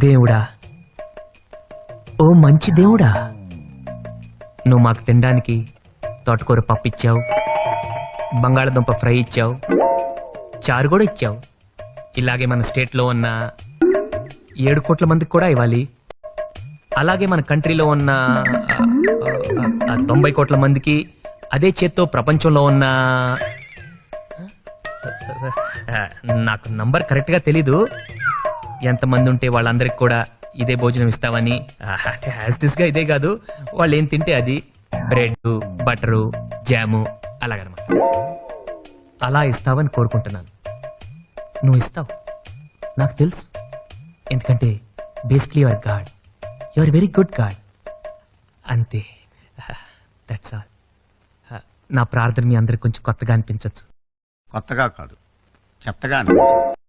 దేవుడా, ఓ మంచి దేవుడా, నువ్వు మాకు తినడానికి తోటకూర పప్పు ఇచ్చావు, బంగాళదుంప ఫ్రై ఇచ్చావు, చారు కూడా ఇచ్చావు. ఇలాగే మన స్టేట్లో ఉన్న 7 కోట్ల మందికి కూడా ఇవ్వాలి. అలాగే మన కంట్రీలో ఉన్న 90 కోట్ల మందికి, అదే చేత్తో ప్రపంచంలో ఉన్న నాకు నంబర్ కరెక్ట్ గా తెలీదు, ఎంతమంది ఉంటే వాళ్ళందరికి కూడా ఇదే భోజనం ఇస్తావని. గా ఇదే కాదు, వాళ్ళు ఏం తింటే అది, బ్రెడ్, బటరు, జాము అలాగనమాట. అలా ఇస్తావని కోరుకుంటున్నాను. నువ్వు ఇస్తావు, నాకు తెలుసు. ఎందుకంటే basically your God, your very good God. అంతే, దట్స్ ఆల్. నా ప్రార్థన మీ అందరికి కొంచెం కొత్తగా అనిపించవచ్చు. కొత్తగా కాదు, చెత్తగా అనిపించింది.